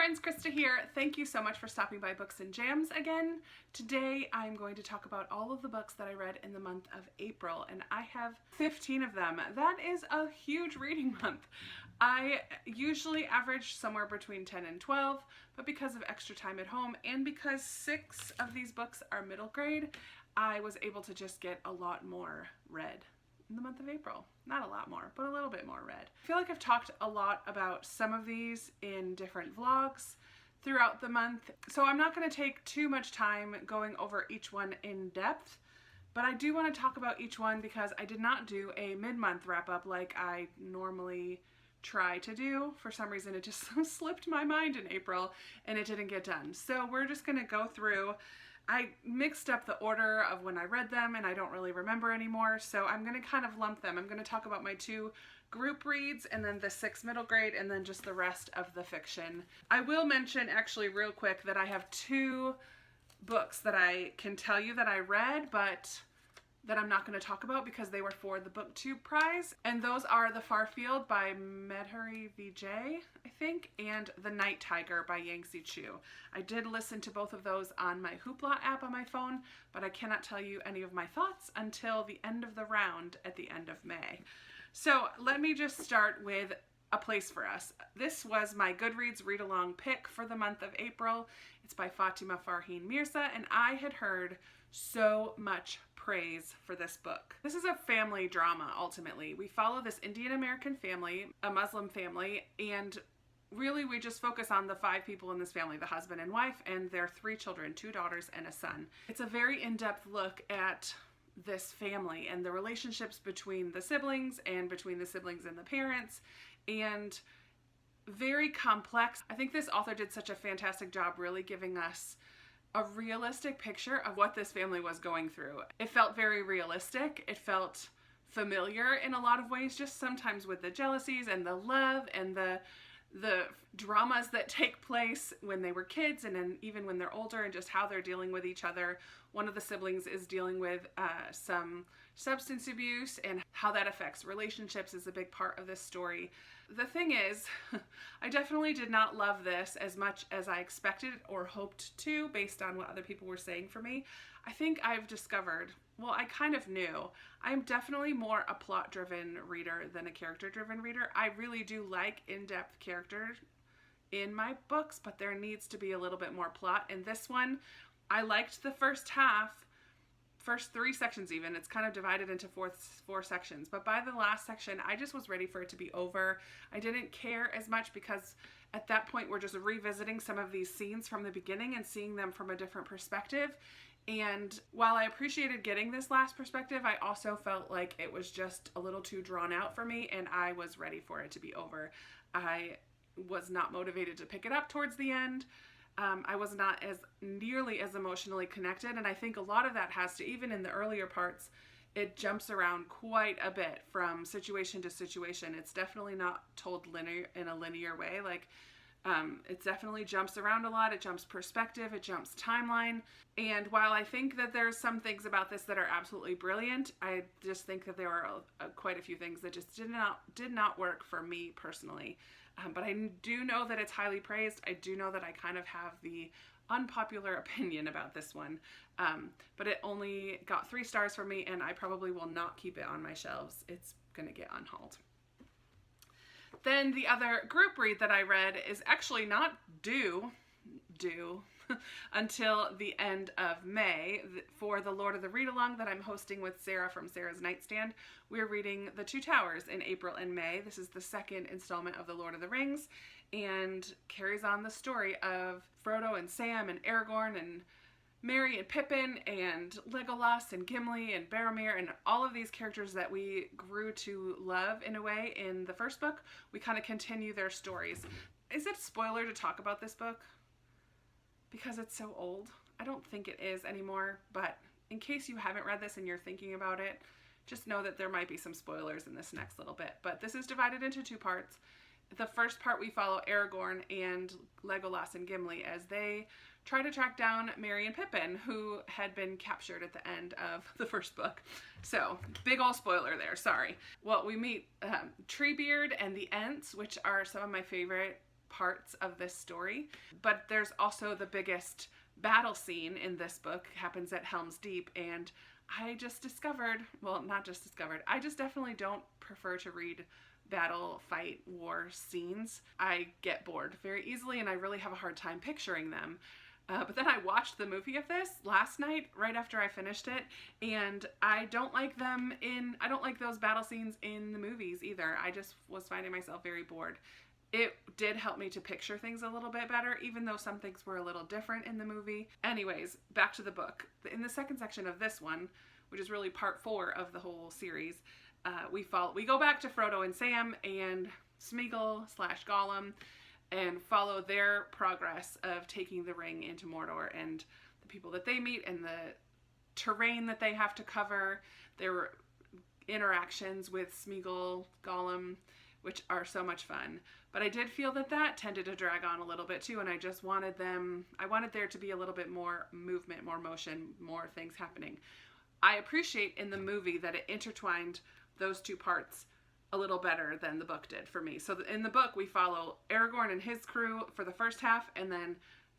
friends, Krista here. Thank you so much for stopping by Books and Jams again. Today I'm going to talk about all of the books that I read in the month of April, and I have 15 of them. That is a huge reading month. I usually average somewhere between 10 and 12, but because of extra time at home and because 6 of these books are middle grade, I was able to just get a lot more read in the month of April. Not a lot more, but a little bit more read. I feel like I've talked a lot about some of these in different vlogs throughout the month, so I'm not going to take too much time going over each one in depth, but I do want to talk about each one because I did not do a mid-month wrap-up like I normally try to do. For some reason it just slipped my mind in April and it didn't get done. So we're just going to go through. I mixed up the order of when I read them and I don't really remember anymore, so I'm going to kind of lump them. I'm going to talk about my 2 group reads and then the 6 middle grade and then just the rest of the fiction. I will mention actually real quick that I have 2 books that I can tell you that I read but that I'm not going to talk about because they were for the BookTube prize, and those are The Far Field by Medhari Vijay, I think, and The Night Tiger by Yangtze Chu. I did listen to both of those on my Hoopla app on my phone, but I cannot tell you any of my thoughts until the end of the round at the end of May. So let me just start with A Place for Us. This was my Goodreads read-along pick for the month of April. It's by Fatima Farheen Mirza, and I had heard so much praise for this book. This is a family drama, ultimately. We follow this Indian American family, a Muslim family, and really we just focus on the 5 people in this family, the husband and wife, and their 3 children, 2 daughters and a son. It's a very in-depth look at this family and the relationships between the siblings and between the siblings and the parents, and very complex. I think this author did such a fantastic job really giving us a realistic picture of what this family was going through. It felt very realistic. It felt familiar in a lot of ways, just sometimes with the jealousies and the love and the dramas that take place when they were kids and then even when they're older, and just how they're dealing with each other. One of the siblings is dealing with some substance abuse, and how that affects relationships is a big part of this story. The thing is, I definitely did not love this as much as I expected or hoped to based on what other people were saying for me. I think I've discovered, well, I kind of knew, I'm definitely more a plot-driven reader than a character-driven reader. I really do like in-depth characters in my books, but there needs to be a little bit more plot. In this one, I liked the first half, first 3 sections even. It's kind of divided into 4 sections, but by the last section I just was ready for it to be over. I didn't care as much because at that point we're just revisiting some of these scenes from the beginning and seeing them from a different perspective. And while I appreciated getting this last perspective, I also felt like it was just a little too drawn out for me, and I was ready for it to be over. I was not motivated to pick it up towards the end. I was not nearly as emotionally connected, and I think a lot of that has to, even in the earlier parts, it jumps around quite a bit from situation to situation. It's definitely not told in a linear way. Like, it definitely jumps around a lot. It jumps perspective, it jumps timeline. And while I think that there's some things about this that are absolutely brilliant, I just think that there are quite a few things that just did not work for me personally. But I do know that it's highly praised. I do know that I kind of have the unpopular opinion about this one. But it only got 3 stars for me, and I probably will not keep it on my shelves. It's gonna get unhauled. Then the other group read that I read is actually not due until the end of May for the Lord of the Read-Along that I'm hosting with Sarah from Sarah's Nightstand. We're reading The Two Towers in April and May. This is the 2nd installment of The Lord of the Rings and carries on the story of Frodo and Sam and Aragorn and Merry and Pippin and Legolas and Gimli and Boromir and all of these characters that we grew to love in a way in the first book. We kind of continue their stories. Is it a spoiler to talk about this book? Because it's so old? I don't think it is anymore, but in case you haven't read this and you're thinking about it, just know that there might be some spoilers in this next little bit. But this is divided into 2 parts. The first part we follow Aragorn and Legolas and Gimli as they try to track down Merry and Pippin, who had been captured at the end of the first book. So, big ol' spoiler there, sorry. Well, we meet Treebeard and the Ents, which are some of my favorite parts of this story, but there's also the biggest battle scene in this book happens at Helm's Deep, and I just discovered, well, not just discovered, I just definitely don't prefer to read battle, fight, war scenes. I get bored very easily, and I really have a hard time picturing them. But then I watched the movie of this last night, right after I finished it, and I don't like those battle scenes in the movies either. I just was finding myself very bored. It did help me to picture things a little bit better, even though some things were a little different in the movie. Anyways, back to the book. In the second section of this one, which is really part 4 of the whole series, we go back to Frodo and Sam and Smeagol/Gollum, and follow their progress of taking the ring into Mordor and the people that they meet and the terrain that they have to cover, their interactions with Smeagol, Gollum, which are so much fun. But I did feel that tended to drag on a little bit too, and I just wanted there to be a little bit more movement, more motion, more things happening. I appreciate in the movie that it intertwined those two parts a little better than the book did for me. So in the book, we follow Aragorn and his crew for the first half, and then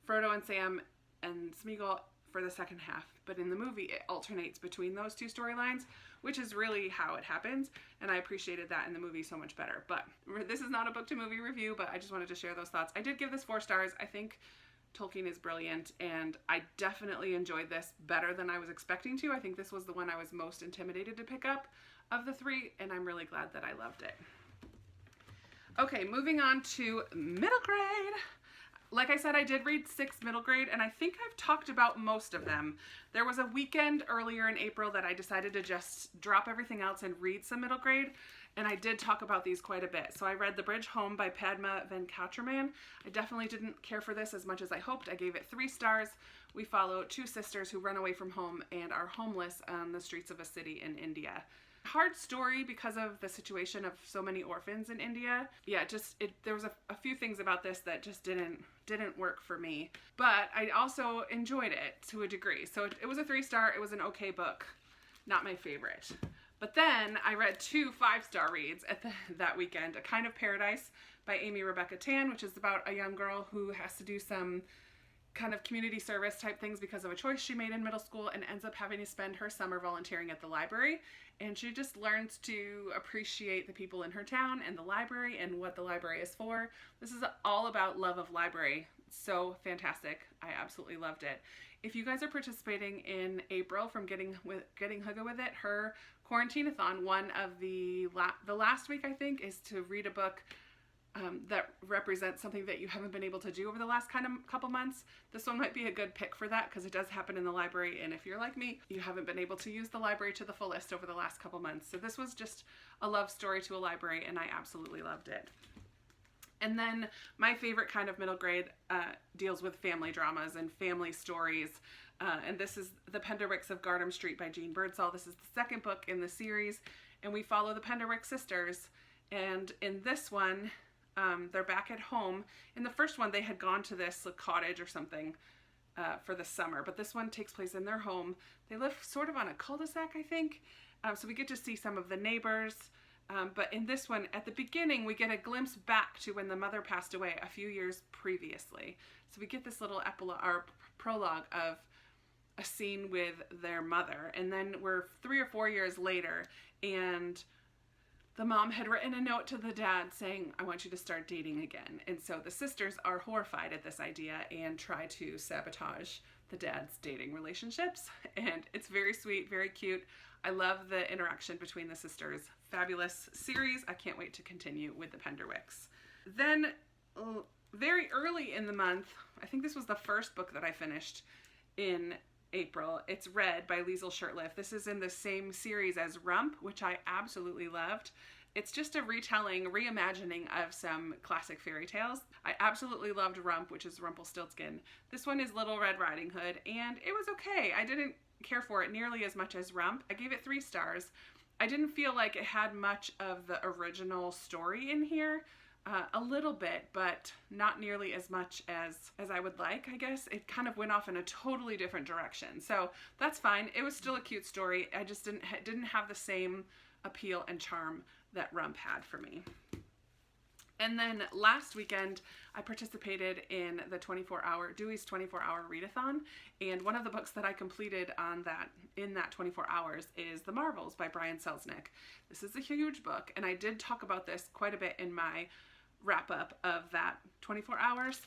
Frodo and Sam and Smeagol for the second half. But in the movie, it alternates between those two storylines, which is really how it happens, and I appreciated that in the movie so much better. But this is not a book to movie review, but I just wanted to share those thoughts. I did give this 4 stars. I think Tolkien is brilliant, and I definitely enjoyed this better than I was expecting to. I think this was the one I was most intimidated to pick up of the 3, and I'm really glad that I loved it. Okay, moving on to middle grade. Like I said, I did read 6 middle grade, and I think I've talked about most of them. There was a weekend earlier in April that I decided to just drop everything else and read some middle grade, and I did talk about these quite a bit. So I read The Bridge Home by Padma Venkataraman. I definitely didn't care for this as much as I hoped. I gave it 3 stars. We follow 2 sisters who run away from home and are homeless on the streets of a city in India. Hard story because of the situation of so many orphans in India. Yeah, there was a few things about this that just didn't work for me, but I also enjoyed it to a degree. So it was a 3-star. It was an okay book, not my favorite. But then I read 2 5-star reads that weekend. A Kind of Paradise by Amy Rebecca Tan, which is about a young girl who has to do some kind of community service type things because of a choice she made in middle school, and ends up having to spend her summer volunteering at the library. And she just learns to appreciate the people in her town and the library and what the library is for. This is all about love of library. So fantastic. I absolutely loved it. If you guys are participating in April from Getting Hygge with It, her Quarantine-a-thon, one of the last week I think, is to read a book that represents something that you haven't been able to do over the last couple months. This one might be a good pick for that because it does happen in the library, and if you're like me, you haven't been able to use the library to the fullest over the last couple months. So this was just a love story to a library, and I absolutely loved it. And then my favorite kind of middle grade deals with family dramas and family stories. And this is The Penderwicks of Gardam Street by Jean Birdsall. This is the 2nd book in the series, and we follow the Penderwick sisters. And in this one, they're back at home. In the first one, they had gone to this cottage or something for the summer, but this one takes place in their home. They live sort of on a cul-de-sac, I think, so we get to see some of the neighbors. But in this one, at the beginning, we get a glimpse back to when the mother passed away a few years previously. So we get this little prologue of a scene with their mother, and then we're 3 or 4 years later, and the mom had written a note to the dad saying, I want you to start dating again. And so the sisters are horrified at this idea and try to sabotage the dad's dating relationships. And it's very sweet, very cute. I love the interaction between the sisters. Fabulous series. I can't wait to continue with the Penderwicks. Then very early in the month, I think this was the first book that I finished in April. It's Red by Liesl Shirtliff. This is in the same series as Rump, which I absolutely loved. It's just a reimagining of some classic fairy tales. I absolutely loved Rump, which is Rumpelstiltskin. This one is Little Red Riding Hood, and it was okay. I didn't care for it nearly as much as Rump. I gave it 3 stars. I didn't feel like it had much of the original story in here. A little bit, but not nearly as much as I would like, I guess. It kind of went off in a totally different direction. So that's fine. It was still a cute story. I just didn't have the same appeal and charm that Rump had for me. And then last weekend, I participated in the Dewey's 24-hour readathon, and one of the books that I completed in that 24 hours is The Marvels by Brian Selznick. This is a huge book, and I did talk about this quite a bit in my wrap-up of that 24 hours,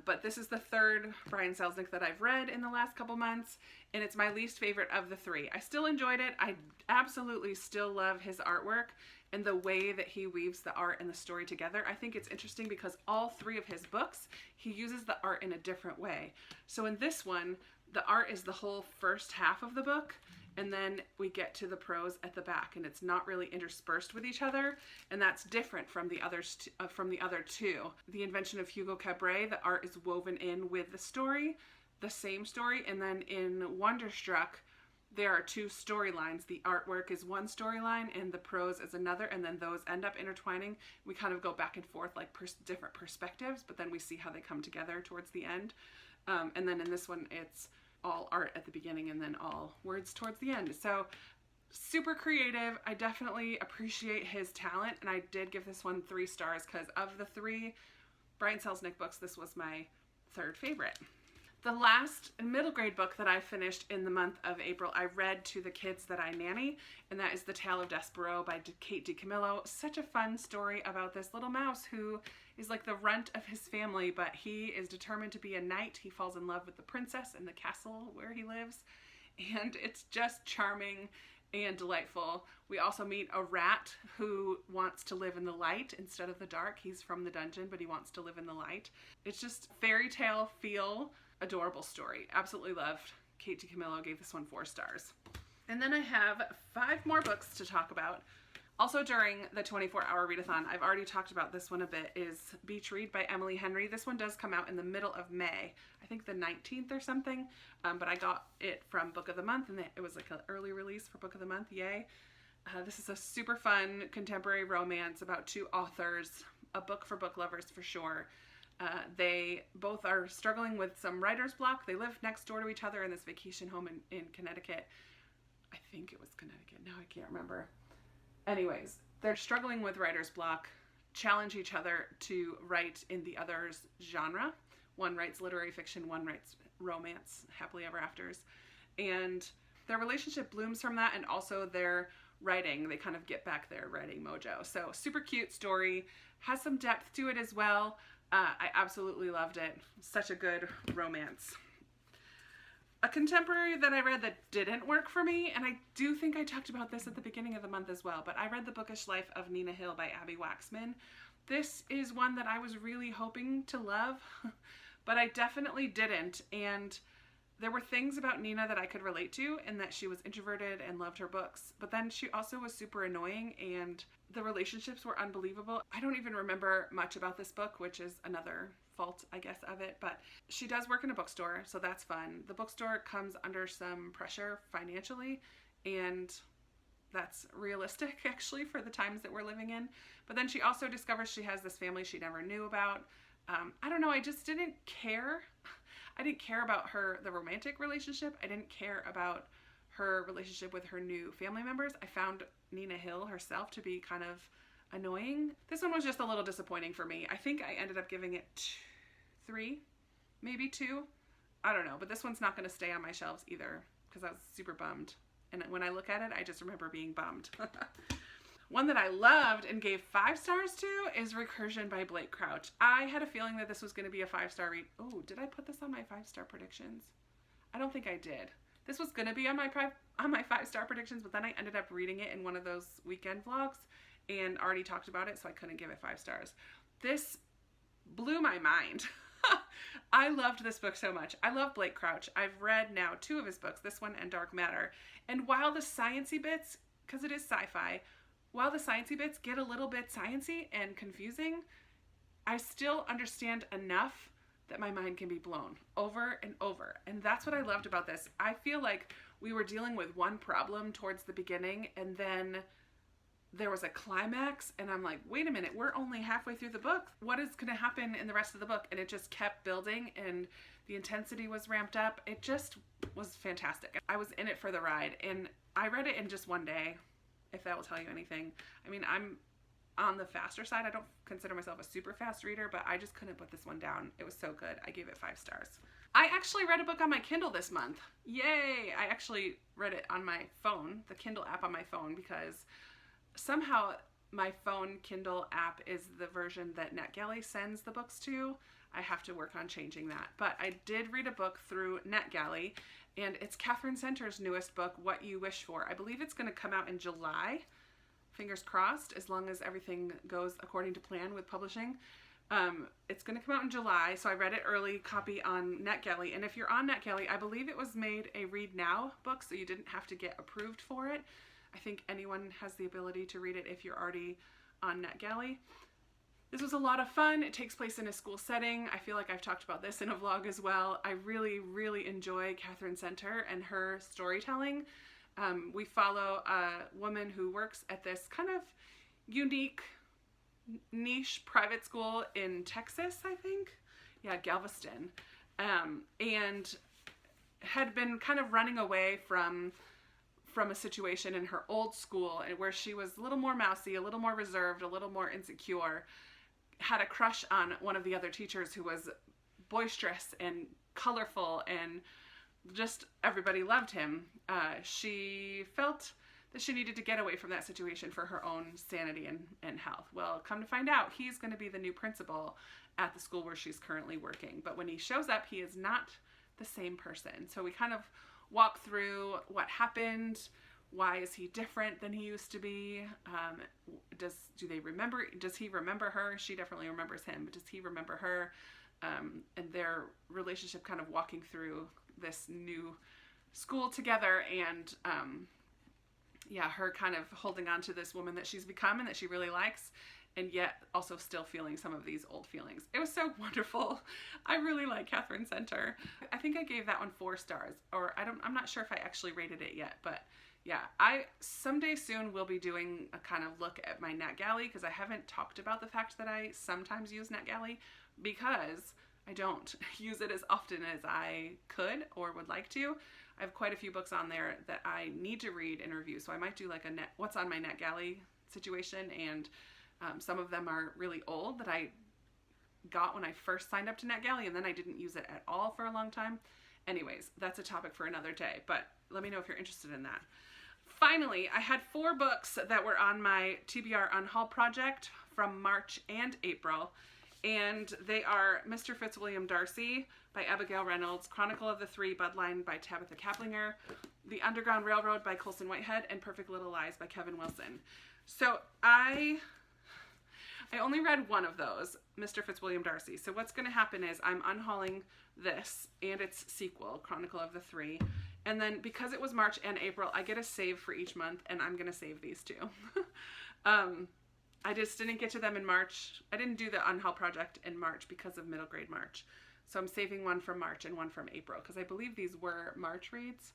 but this is the third Brian Selznick that I've read in the last couple months, and it's my least favorite of the three. I still enjoyed it. I absolutely still love his artwork and the way that he weaves the art and the story together. I think it's interesting because all three of his books, he uses the art in a different way. So in this one, the art is the whole first half of the book, and then we get to the prose at the back, and it's not really interspersed with each other, and that's different from the other two. The Invention of Hugo Cabret, the art is woven in with the story, the same story, and then in Wonderstruck, there are two storylines. The artwork is one storyline and the prose is another, and then those end up intertwining. We kind of go back and forth like different perspectives, but then we see how they come together towards the end. And then in this one, it's all art at the beginning and then all words towards the end. So super creative. I definitely appreciate his talent, and I did give this one 3 stars because of the 3 Brian Selznick books, this was my third favorite. The last middle grade book that I finished in the month of April, I read to the kids that I nanny, and that is The Tailor Despereaux by Kate DiCamillo. Such a fun story about this little mouse who is like the runt of his family, but he is determined to be a knight. He falls in love with the princess in the castle where he lives, and it's just charming and delightful. We also meet a rat who wants to live in the light instead of the dark. He's from the dungeon, but he wants to live in the light. It's just fairy tale feel. Adorable story. Absolutely loved. Kate DiCamillo gave this one 4 stars. And then I have 5 more books to talk about. Also during the 24-hour readathon, I've already talked about this one a bit, is Beach Read by Emily Henry. This one does come out in the middle of May. I think the 19th or something, but I got it from Book of the Month, and it was like an early release for Book of the Month. Yay. This is a super fun contemporary romance about 2 authors, a book for book lovers for sure. They both are struggling with some writer's block. They live next door to each other in this vacation home in Connecticut. I think it was Connecticut. Now I can't remember. Anyways, they're struggling with writer's block, challenge each other to write in the other's genre. One writes literary fiction, one writes romance, happily ever afters. And their relationship blooms from that, and also their writing. They kind of get back their writing mojo. So super cute story, has some depth to it as well. I absolutely loved it. Such a good romance. A contemporary that I read that didn't work for me, and I do think I talked about this at the beginning of the month as well, but I read The Bookish Life of Nina Hill by Abby Waxman. This is one that I was really hoping to love, but I definitely didn't, and there were things about Nina that I could relate to, and that she was introverted and loved her books, but then she also was super annoying, and the relationships were unbelievable. I don't even remember much about this book, which is another fault, I guess, of it, but she does work in a bookstore, so that's fun. The bookstore comes under some pressure financially, and that's realistic, actually, for the times that we're living in. But then she also discovers she has this family she never knew about. I don't know, I just didn't care. I didn't care about the romantic relationship. I didn't care about her relationship with her new family members. I found Nina Hill herself to be kind of annoying. This one was just a little disappointing for me. I think I ended up giving it 3, maybe 2. I don't know, but this one's not going to stay on my shelves either because I was super bummed. And when I look at it, I just remember being bummed. One that I loved and gave 5 stars to is Recursion by Blake Crouch. I had a feeling that this was going to be a 5-star read. Oh, did I put this on my 5-star predictions? I don't think I did. This was going to be on my 5-star predictions, but then I ended up reading it in one of those weekend vlogs and already talked about it, so I couldn't give it 5 stars. This blew my mind. I loved this book so much. I love Blake Crouch. I've read now 2 of his books, this one and Dark Matter. And while the sciencey bits, because it is sci-fi, while the sciencey bits get a little bit sciencey and confusing, I still understand enough that my mind can be blown over and over. And that's what I loved about this. I feel like we were dealing with one problem towards the beginning, and then there was a climax, and I'm like, wait a minute, we're only halfway through the book. What is going to happen in the rest of the book? And it just kept building, and the intensity was ramped up. It just was fantastic. I was in it for the ride, and I read it in just one day, if that will tell you anything. I mean, on the faster side. I don't consider myself a super fast reader, but I just couldn't put this one down. It was so good. I gave it 5 stars. I actually read a book on my Kindle this month. Yay! I actually read it on my phone, the Kindle app on my phone, because somehow my phone Kindle app is the version that NetGalley sends the books to. I have to work on changing that. But I did read a book through NetGalley, and it's Catherine Center's newest book, What You Wish For. I believe it's going to come out in July. Fingers crossed, as long as everything goes according to plan with publishing. It's going to come out in July, so I read it early, copy on NetGalley. And if you're on NetGalley, I believe it was made a read now book, so you didn't have to get approved for it. I think anyone has the ability to read it if you're already on NetGalley. This was a lot of fun. It takes place in a school setting. I feel like I've talked about this in a vlog as well. I really, really enjoy Catherine Center and her storytelling. We follow a woman who works at this kind of unique, niche private school in Texas, I think. Yeah, Galveston. And had been kind of running away from a situation in her old school where she was a little more mousy, a little more reserved, a little more insecure, had a crush on one of the other teachers who was boisterous and colorful, and just everybody loved him. She felt that she needed to get away from that situation for her own sanity and health. Well, come to find out, he's going to be the new principal at the school where she's currently working. But when he shows up, he is not the same person. So we kind of walk through what happened. Why is he different than he used to be? Does he remember her? She definitely remembers him, but does he remember her? And their relationship kind of walking through this new school together, and yeah, her kind of holding on to this woman that she's become and that she really likes, and yet also still feeling some of these old feelings. It was so wonderful. I really like Catherine Center. I think I gave that one 4 stars, or I'm not sure if I actually rated it yet, but yeah, I someday soon will be doing a kind of look at my NetGalley, because I haven't talked about the fact that I sometimes use NetGalley, because I don't use it as often as I could or would like to. I have quite a few books on there that I need to read and review, so I might do like a what's on my NetGalley situation, and some of them are really old that I got when I first signed up to NetGalley, and then I didn't use it at all for a long time. Anyways, that's a topic for another day, but let me know if you're interested in that. Finally, I had 4 books that were on my TBR Unhaul project from March and April, and they are Mr. Fitzwilliam Darcy by Abigail Reynolds, Chronicle of the Three Budline by Tabitha Kaplinger, The Underground Railroad by Colson Whitehead, and Perfect Little Lies by Kevin Wilson. So I only read one of those, Mr. Fitzwilliam Darcy. So what's going to happen is I'm unhauling this and its sequel, Chronicle of the Three. And then because it was March and April, I get a save for each month, and I'm going to save these 2. I just didn't get to them in March. I didn't do the Unhaul project in March because of middle grade March. So I'm saving one from March and one from April, because I believe these were March reads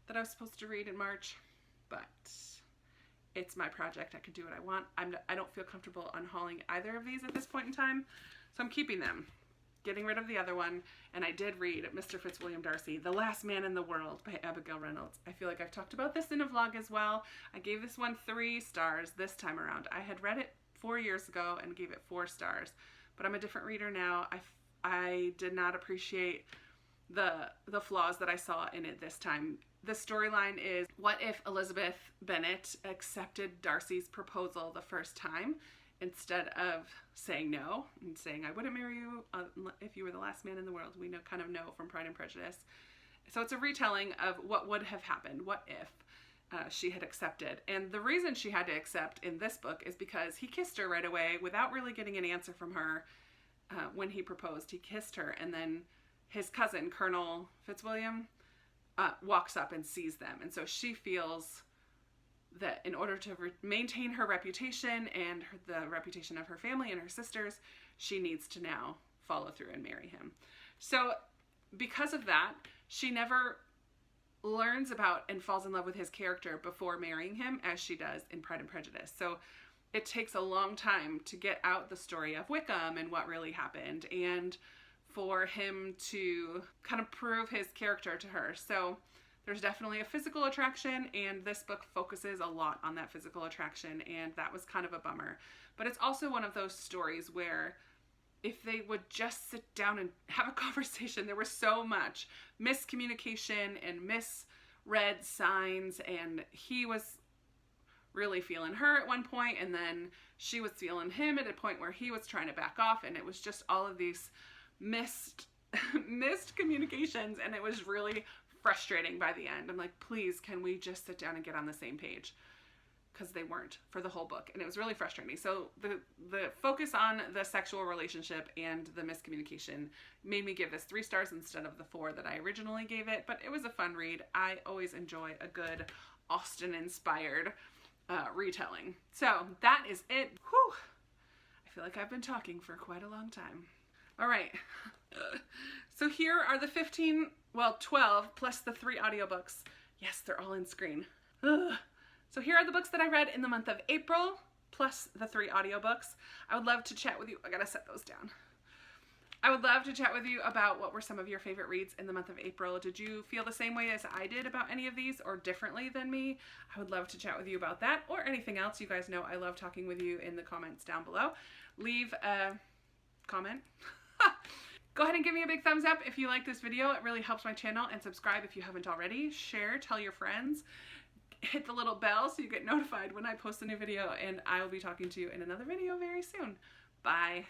that I was supposed to read in March, but it's my project. I can do what I want. I don't feel comfortable unhauling either of these at this point in time, so I'm keeping them, getting rid of the other one. And I did read Mr. Fitzwilliam Darcy, The Last Man in the World by Abigail Reynolds. I feel like I've talked about this in a vlog as well. I gave this one 3 stars this time around. I had read it 4 years ago and gave it 4 stars, but I'm a different reader now. I did not appreciate the flaws that I saw in it this time. The storyline is, what if Elizabeth Bennet accepted Darcy's proposal the first time instead of saying no and saying, I wouldn't marry you if you were the last man in the world. We kind of know from Pride and Prejudice. So it's a retelling of what would have happened. What if she had accepted? And the reason she had to accept in this book is because he kissed her right away without really getting an answer from her. When he proposed, he kissed her, and then his cousin, Colonel Fitzwilliam, walks up and sees them. And so she feels that in order to maintain her reputation and the reputation of her family and her sisters, she needs to now follow through and marry him. So because of that, she never learns about and falls in love with his character before marrying him, as she does in Pride and Prejudice. So it takes a long time to get out the story of Wickham and what really happened, and for him to kind of prove his character to her. So There's definitely a physical attraction, and this book focuses a lot on that physical attraction, and that was kind of a bummer. But it's also one of those stories where if they would just sit down and have a conversation, there was so much miscommunication and misread signs, and he was really feeling her at one point, and then she was feeling him at a point where he was trying to back off, and it was just all of these missed communications, and it was really frustrating by the end. I'm like, please, can we just sit down and get on the same page? Because they weren't for the whole book, and it was really frustrating. So the focus on the sexual relationship and the miscommunication made me give this 3 stars instead of the 4 that I originally gave it, but it was a fun read. I always enjoy a good Austen-inspired retelling. So that is it. Whew. I feel like I've been talking for quite a long time. All right. So here are the 12 plus the 3 audiobooks. Yes, they're all in screen. Ugh. So here are the books that I read in the month of April plus the 3 audiobooks. I would love to chat with you. I gotta set those down. I would love to chat with you about what were some of your favorite reads in the month of April. Did you feel the same way as I did about any of these, or differently than me? I would love to chat with you about that, or anything else. You guys know I love talking with you in the comments down below. Leave a comment. Go ahead and give me a big thumbs up if you like this video. It really helps my channel, and subscribe if you haven't already. Share, tell your friends. Hit the little bell so you get notified when I post a new video, and I will be talking to you in another video very soon. Bye.